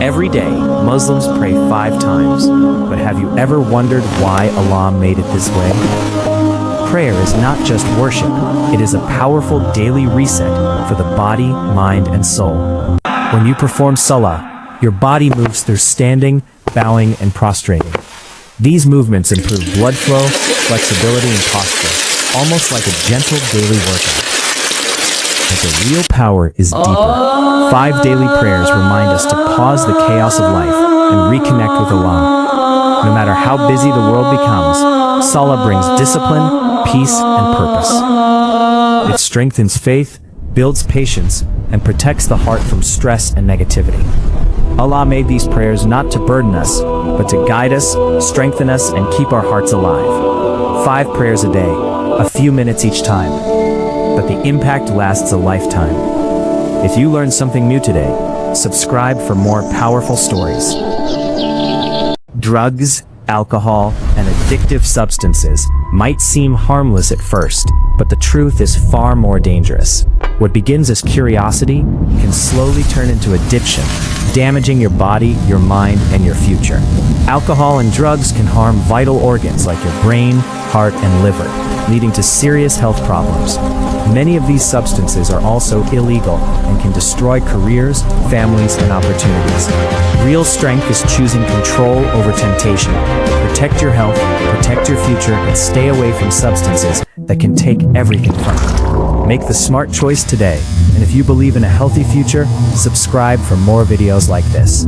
Every day, Muslims pray 5 times. But have you ever wondered why Allah made it this way? Prayer is not just worship, it is a powerful daily reset for the body, mind, and soul. When you perform salah, your body moves through standing, bowing, and prostrating. These movements improve blood flow, flexibility, and posture, almost like a gentle daily workout. But the real power is deeper. 5 daily prayers remind us to pause the chaos of life and reconnect with Allah. No matter how busy the world becomes, Salah brings discipline, peace, and purpose. It strengthens faith, builds patience, and protects the heart from stress and negativity. Allah made these prayers not to burden us, but to guide us, strengthen us, and keep our hearts alive. 5 prayers a day, a few minutes each time. But the impact lasts a lifetime. If you learned something new today, subscribe for more powerful stories. Drugs, alcohol, and addictive substances might seem harmless at first, but the truth is far more dangerous. What begins as curiosity can slowly turn into addiction, damaging your body, your mind, and your future. Alcohol and drugs can harm vital organs like your brain, heart, and liver, leading to serious health problems. Many of these substances are also illegal and can destroy careers, families, and opportunities. Real strength is choosing control over temptation. Protect your health, protect your future, and stay away from substances that can take everything from you. Make the smart choice today, and if you believe in a healthy future, subscribe for more videos like this.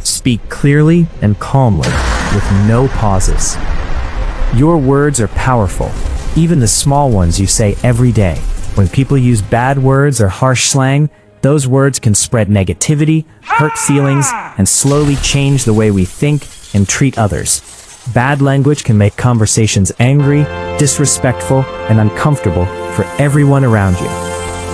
Speak clearly and calmly, with no pauses. Your words are powerful, even the small ones you say every day. When people use bad words or harsh slang, those words can spread negativity, hurt feelings, and slowly change the way we think and treat others. Bad language can make conversations angry, disrespectful, and uncomfortable for everyone around you.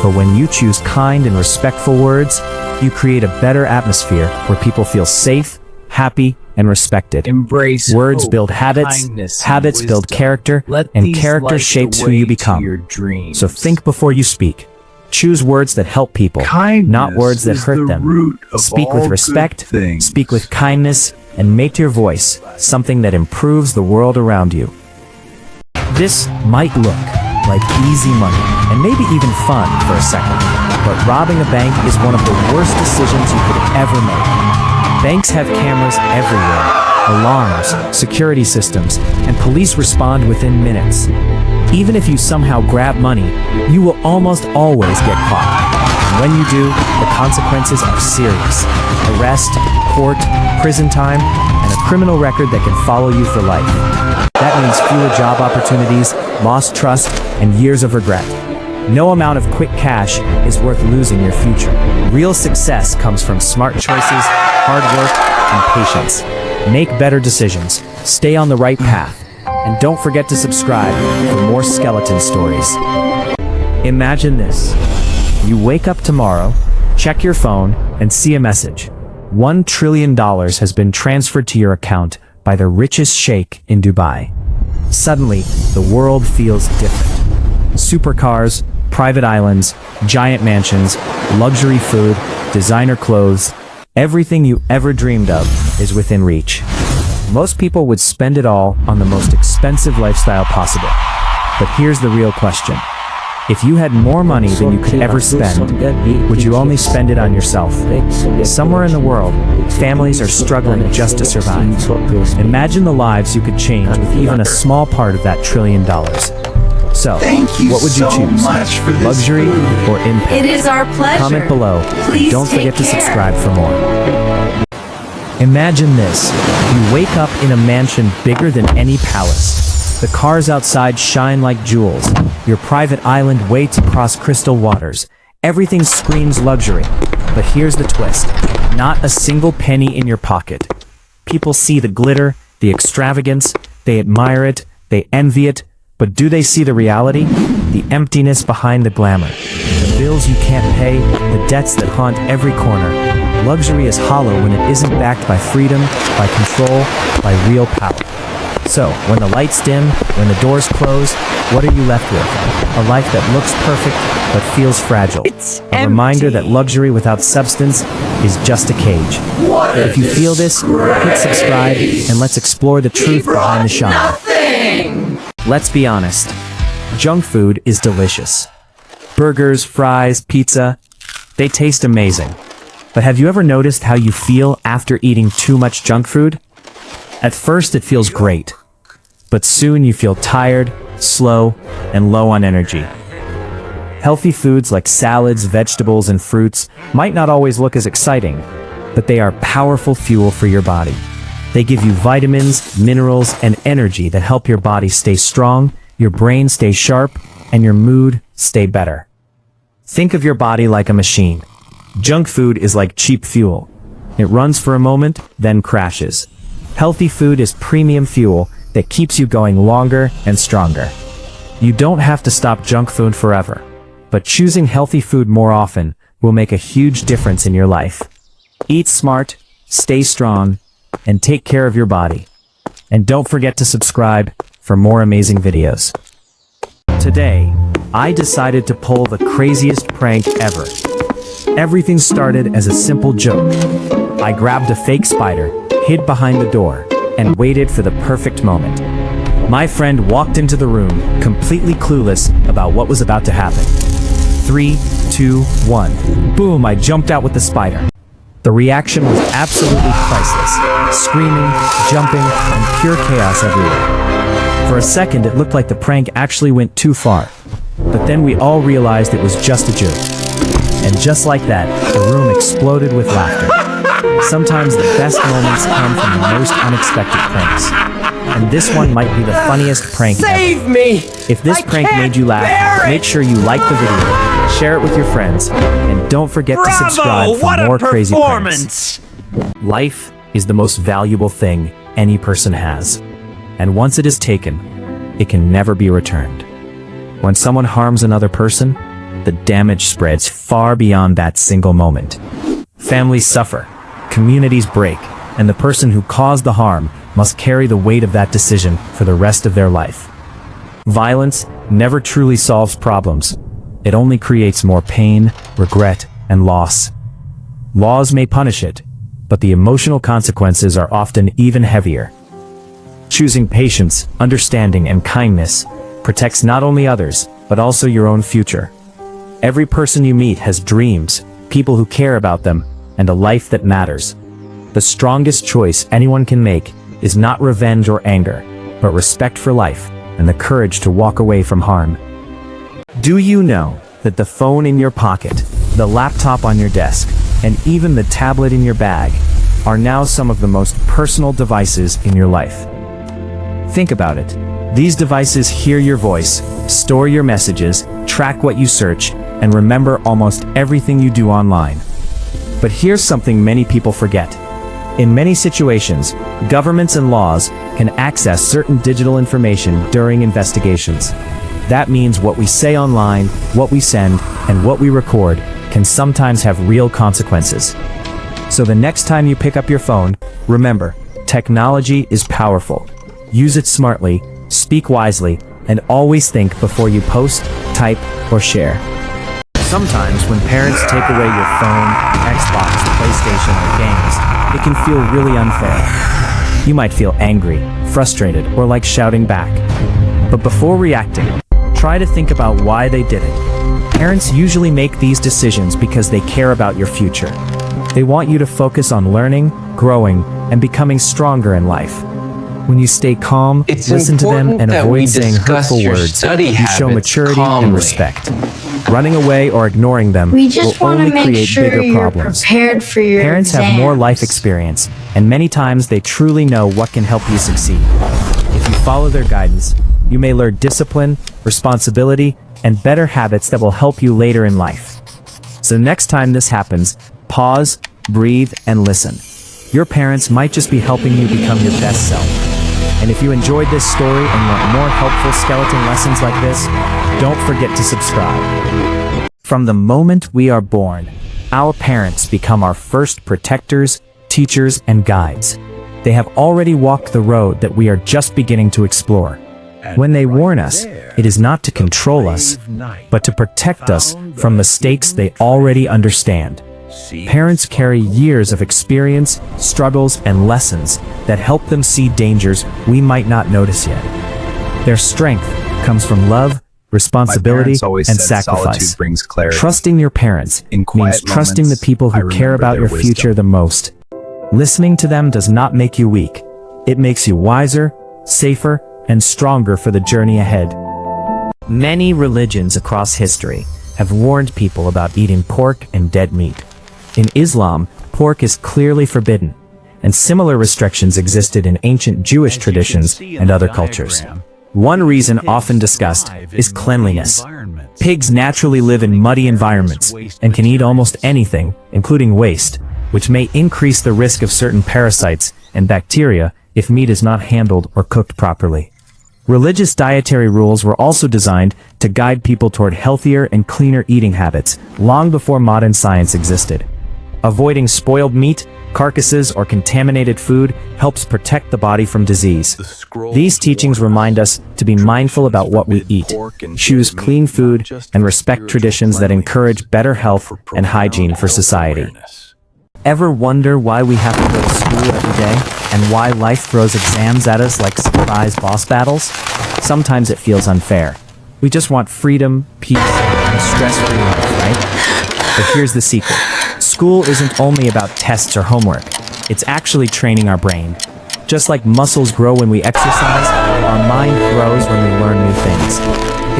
But when you choose kind and respectful words, you create a better atmosphere where people feel safe, happy, and respected. Embrace words hope, build habits, kindness, habits and build wisdom. character, Let and these character light the shapes who way you to become. your dreams. So think before you speak. Choose words that help people, Kindness not words that is hurt the them. root of Speak all with good respect, things. speak with kindness, and make your voice something that improves the world around you. This might look like easy money, and maybe even fun for a second, but robbing a bank is one of the worst decisions you could ever make. Banks have cameras everywhere, alarms, security systems, and police respond within minutes. Even if you somehow grab money, you will almost always get caught. And when you do, the consequences are serious. Arrest, court, prison time, and a criminal record that can follow you for life. That means fewer job opportunities, lost trust, and years of regret. No amount of quick cash is worth losing your future. Real success comes from smart choices, hard work, and patience. Make better decisions, stay on the right path, and don't forget to subscribe for more skeleton stories. Imagine this. You wake up tomorrow, check your phone, and see a message. $1 trillion has been transferred to your account by the richest sheikh in Dubai. Suddenly, the world feels different. Supercars, private islands, giant mansions, luxury food, designer clothes, everything you ever dreamed of is within reach. Most people would spend it all on the most expensive lifestyle possible. But here's the real question. If you had more money than you could ever spend, would you only spend it on yourself? Somewhere in the world, families are struggling just to survive. Imagine the lives you could change with even a small part of that $1 trillion. So, what would you choose? Luxury or impact? It is our pleasure. Comment below. Please Don't take forget to care. subscribe for more. Imagine this. You wake up in a mansion bigger than any palace. The cars outside shine like jewels. Your private island waits across crystal waters. Everything screams luxury. But here's the twist. Not a single penny in your pocket. People see the glitter, the extravagance, they admire it, they envy it, but do they see the reality? The emptiness behind the glamour. The bills you can't pay, the debts that haunt every corner. Luxury is hollow when it isn't backed by freedom, by control, by real power. So, when the lights dim, when the doors close, what are you left with? A life that looks perfect, but feels fragile. It's a reminder that luxury without substance is just a cage. If you feel this, hit subscribe, and let's explore the truth behind the shine. Let's be honest. Junk food is delicious. Burgers, fries, pizza, they taste amazing. But have you ever noticed how you feel after eating too much junk food? At first it feels great, but soon you feel tired, slow, and low on energy. Healthy foods like salads, vegetables, and fruits might not always look as exciting, but they are powerful fuel for your body. They give you vitamins, minerals, and energy that help your body stay strong, your brain stay sharp, and your mood stay better. Think of your body like a machine. Junk food is like cheap fuel. It runs for a moment, then crashes. Healthy food is premium fuel that keeps you going longer and stronger. You don't have to stop junk food forever, but choosing healthy food more often will make a huge difference in your life. Eat smart, stay strong, and take care of your body. And don't forget to subscribe for more amazing videos. Today, I decided to pull the craziest prank ever. Everything started as a simple joke. I grabbed a fake spider, hid behind the door, and waited for the perfect moment. My friend walked into the room, completely clueless about what was about to happen. 3, 2, 1. Boom, I jumped out with the spider. The reaction was absolutely priceless. Screaming, jumping, and pure chaos everywhere. For a second, it looked like the prank actually went too far. But then we all realized it was just a joke. And just like that, the room exploded with laughter. Sometimes the best moments come from the most unexpected pranks. And this one might be the funniest prank ever. Save me! If this prank made you laugh, make sure you like the video, share it with your friends, and don't forget to subscribe for more crazy pranks. Life is the most valuable thing any person has. And once it is taken, it can never be returned. When someone harms another person, the damage spreads far beyond that single moment. Families suffer, communities break, and the person who caused the harm must carry the weight of that decision for the rest of their life. Violence never truly solves problems. It only creates more pain, regret, and loss. Laws may punish it, but the emotional consequences are often even heavier. Choosing patience, understanding, and kindness protects not only others, but also your own future. Every person you meet has dreams, people who care about them, and a life that matters. The strongest choice anyone can make is not revenge or anger, but respect for life and the courage to walk away from harm. Do you know that the phone in your pocket, the laptop on your desk, and even the tablet in your bag are now some of the most personal devices in your life? Think about it. These devices hear your voice, store your messages, track what you search, and remember almost everything you do online. But here's something many people forget. In many situations, governments and laws can access certain digital information during investigations. That means what we say online, what we send, and what we record can sometimes have real consequences. So the next time you pick up your phone, remember, technology is powerful. Use it smartly, speak wisely, and always think before you post, type, or share. Sometimes when parents take away your phone, Xbox, PlayStation, or games, it can feel really unfair. You might feel angry, frustrated, or like shouting back. But before reacting, try to think about why they did it. Parents usually make these decisions because they care about your future. They want you to focus on learning, growing, and becoming stronger in life. When you stay calm, listen to them, and avoid saying hurtful words, you show maturity and respect. Running away or ignoring them will only create bigger problems. Parents have more life experience, and many times they truly know what can help you succeed. If you follow their guidance, you may learn discipline, responsibility, and better habits that will help you later in life. So next time this happens, pause, breathe, and listen. Your parents might just be helping you become your best self. And if you enjoyed this story and want more helpful skeleton lessons like this, don't forget to subscribe. From the moment we are born, our parents become our first protectors, teachers, and guides. They have already walked the road that we are just beginning to explore. When they warn us, it is not to control us, but to protect us from mistakes they already understand. Parents carry years of experience, struggles, and lessons that help them see dangers we might not notice yet. Their strength comes from love, responsibility, and sacrifice. Trusting your parents means trusting the people who care about your future the most. Listening to them does not make you weak. It makes you wiser, safer, and stronger for the journey ahead. Many religions across history have warned people about eating pork and dead meat. In Islam, pork is clearly forbidden, and similar restrictions existed in ancient Jewish traditions and other cultures. One reason often discussed is cleanliness. Pigs naturally live in muddy environments and can eat almost anything, including waste, which may increase the risk of certain parasites and bacteria if meat is not handled or cooked properly. Religious dietary rules were also designed to guide people toward healthier and cleaner eating habits long before modern science existed. Avoiding spoiled meat, carcasses, or contaminated food helps protect the body from disease. These teachings remind us to be mindful about what we eat, choose clean food, and respect traditions that encourage better health and hygiene for society. Ever wonder why we have to go to school every day, and why life throws exams at us like surprise boss battles? Sometimes it feels unfair. We just want freedom, peace, and stress-free life, right? But here's the secret. School isn't only about tests or homework. It's actually training our brain. Just like muscles grow when we exercise, our mind grows when we learn new things.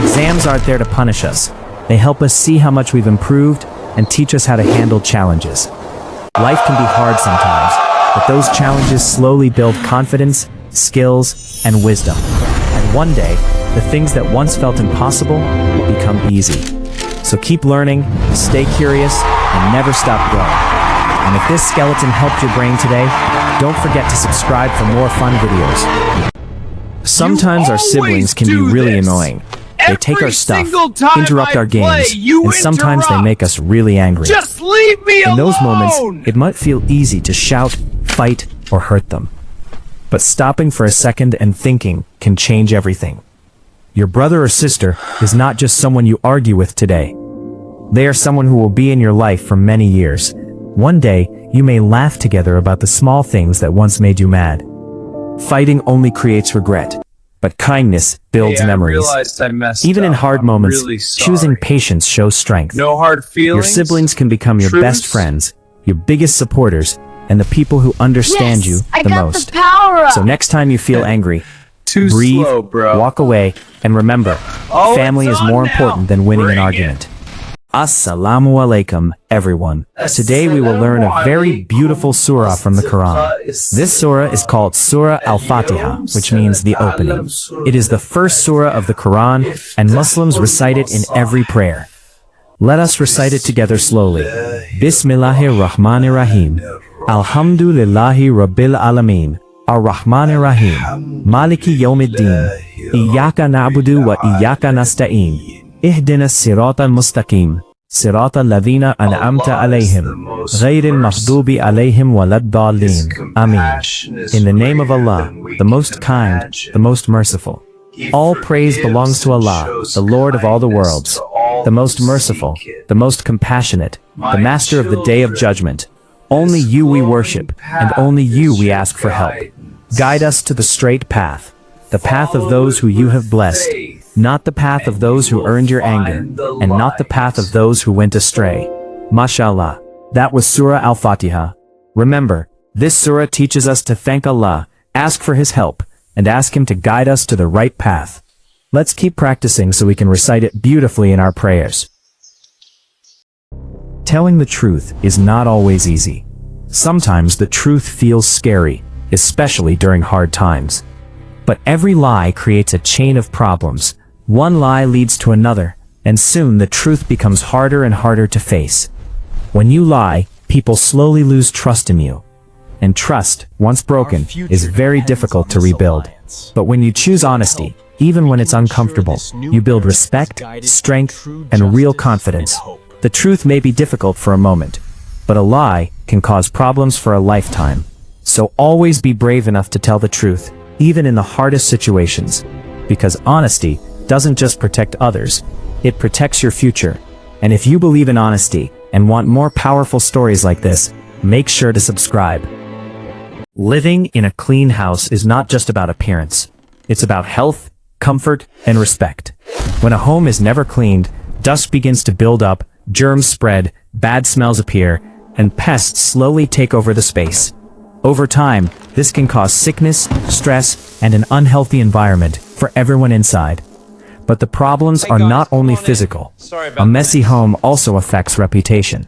Exams aren't there to punish us. They help us see how much we've improved and teach us how to handle challenges. Life can be hard sometimes, but those challenges slowly build confidence, skills, and wisdom. And one day, the things that once felt impossible will become easy. So keep learning, stay curious, and never stop growing. And if this skeleton helped your brain today, don't forget to subscribe for more fun videos. Sometimes our siblings can be really annoying. They take our stuff, interrupt our games, and sometimes they make us really angry. Just leave me alone! In those moments, it might feel easy to shout, fight, or hurt them. But stopping for a second and thinking can change everything. Your brother or sister is not just someone you argue with today. They are someone who will be in your life for many years. One day, you may laugh together about the small things that once made you mad. Fighting only creates regret. But kindness builds memories. Even in hard moments, choosing patience shows strength. No hard feelings. Your siblings can become your best friends, your biggest supporters, and the people who understand you the most. So next time you feel angry, breathe, walk away, and remember, family is more important than winning an argument. Assalamu alaikum, everyone. Today we will learn a very beautiful surah from the Quran. This surah is called Surah Al-Fatiha, which means the opening. It is the first surah of the Quran, and Muslims recite it in every prayer. Let us recite it together slowly. Bismillahir Rahmanir Rahim. Alhamdulillahi Rabbil Alameen. Ar-Rahmanir Rahim. Maliki Yawmiddin. Iyyaka na'budu wa iyyaka nasta'in. اهدنا الصراط المستقيم صراط الذين أنعمت عليهم غير المغضوب عليهم ولا الضالين Amen. In the name of Allah, the most kind, the most merciful. All praise belongs to Allah, the Lord of all the worlds, the most merciful, the most compassionate, the master of the day of judgment. Only you we worship, and only you we ask for help. Guide us to the straight path, the path of those who you have blessed. Not the path of those who earned your anger, and not the path of those who went astray. MashaAllah. That was Surah Al-Fatiha. Remember, this surah teaches us to thank Allah, ask for His help, and ask Him to guide us to the right path. Let's keep practicing so we can recite it beautifully in our prayers. Telling the truth is not always easy. Sometimes the truth feels scary, especially during hard times. But every lie creates a chain of problems. One lie leads to another, and soon the truth becomes harder and harder to face. When you lie, people slowly lose trust in you. And trust, once broken, is very difficult to rebuild. But when you choose honesty, even when it's uncomfortable, you build respect, strength, and real confidence. The truth may be difficult for a moment, but a lie can cause problems for a lifetime. So always be brave enough to tell the truth, even in the hardest situations. Because honesty doesn't just protect others, it protects your future. And if you believe in honesty and want more powerful stories like this, make sure to subscribe. Living in a clean house is not just about appearance. It's about health, comfort, and respect. When a home is never cleaned, dust begins to build up, germs spread, bad smells appear, and pests slowly take over the space. Over time, this can cause sickness, stress, and an unhealthy environment for everyone inside. But the problems are not only physical. A messy home also affects reputation.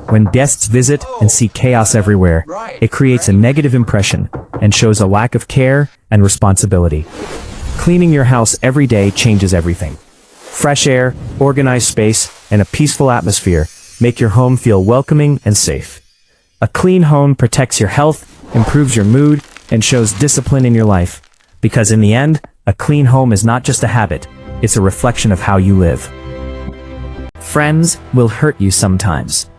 When guests visit and see chaos everywhere, it creates a negative impression and shows a lack of care and responsibility. Cleaning your house every day changes everything. Fresh air, organized space, and a peaceful atmosphere make your home feel welcoming and safe. A clean home protects your health, improves your mood, and shows discipline in your life. Because in the end, a clean home is not just a habit, it's a reflection of how you live. Friends will hurt you sometimes.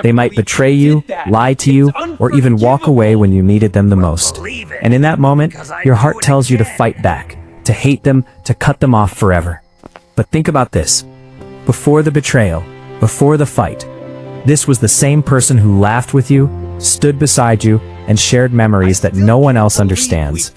They might betray you, lie to you, or even walk away when you needed them the most. And in that moment, your heart tells you to fight back, to hate them, to cut them off forever. But think about this. Before the betrayal, before the fight, this was the same person who laughed with you, stood beside you, and shared memories that no one else understands.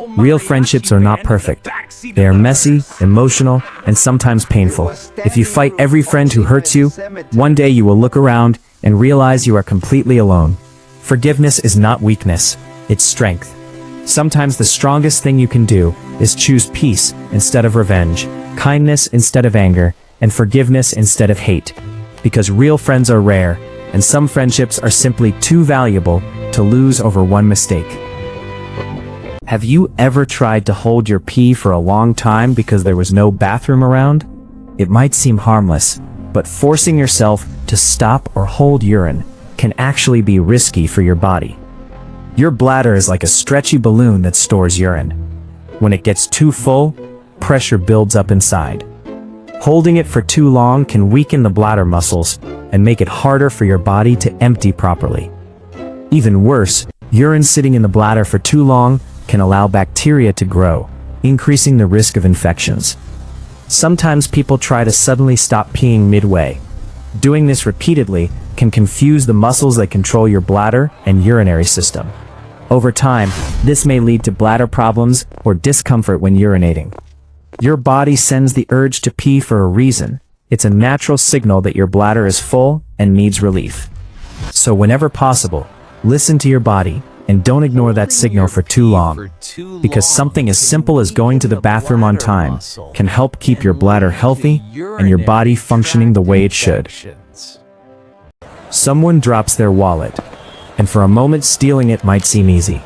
Real friendships are not perfect. They are messy, emotional, and sometimes painful. If you fight every friend who hurts you, one day you will look around and realize you are completely alone. Forgiveness is not weakness, it's strength. Sometimes the strongest thing you can do is choose peace instead of revenge, kindness instead of anger, and forgiveness instead of hate. Because real friends are rare, and some friendships are simply too valuable to lose over one mistake. Have you ever tried to hold your pee for a long time because there was no bathroom around? It might seem harmless, but forcing yourself to stop or hold urine can actually be risky for your body. Your bladder is like a stretchy balloon that stores urine. When it gets too full, pressure builds up inside. Holding it for too long can weaken the bladder muscles and make it harder for your body to empty properly. Even worse, urine sitting in the bladder for too long can allow bacteria to grow, increasing the risk of infections. Sometimes people try to suddenly stop peeing midway. Doing this repeatedly can confuse the muscles that control your bladder and urinary system. Over time, this may lead to bladder problems or discomfort when urinating. Your body sends the urge to pee for a reason. It's a natural signal that your bladder is full and needs relief. So whenever possible, listen to your body and don't ignore that signal for too long. Because something as simple as going to the bathroom on time can help keep your bladder healthy and your body functioning the way it should. Someone drops their wallet, and for a moment stealing it might seem easy.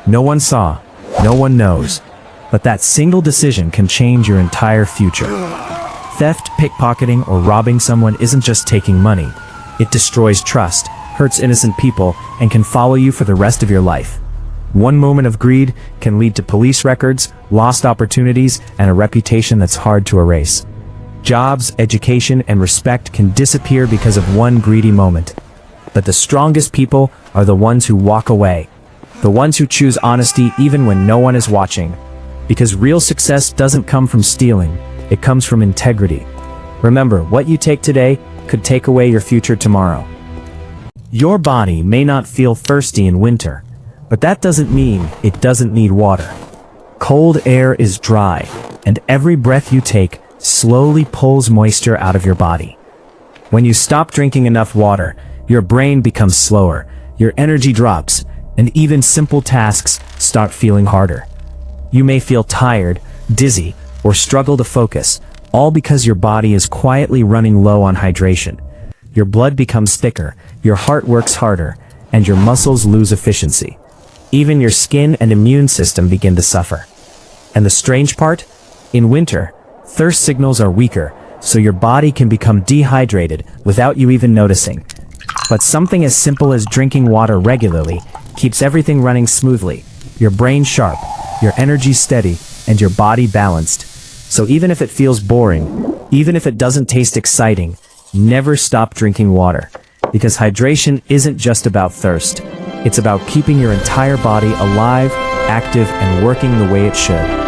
No one saw, no one knows, but that single decision can change your entire future. Theft, pickpocketing, or robbing someone isn't just taking money. It destroys trust, hurts innocent people, and can follow you for the rest of your life. One moment of greed can lead to police records, lost opportunities, and a reputation that's hard to erase. Jobs, education, and respect can disappear because of one greedy moment. But the strongest people are the ones who walk away. The ones who choose honesty even when no one is watching. Because real success doesn't come from stealing, it comes from integrity. Remember, what you take today could take away your future tomorrow. Your body may not feel thirsty in winter, but that doesn't mean it doesn't need water. Cold air is dry, and every breath you take slowly pulls moisture out of your body. When you stop drinking enough water, your brain becomes slower, your energy drops, and even simple tasks start feeling harder. You may feel tired, dizzy, or struggle to focus, all because your body is quietly running low on hydration. Your blood becomes thicker, your heart works harder, and your muscles lose efficiency. Even your skin and immune system begin to suffer. And the strange part? In winter, thirst signals are weaker, so your body can become dehydrated without you even noticing. But something as simple as drinking water regularly keeps everything running smoothly, your brain sharp, your energy steady, and your body balanced. So even if it feels boring, even if it doesn't taste exciting, never stop drinking water. Because hydration isn't just about thirst. It's about keeping your entire body alive, active, and working the way it should.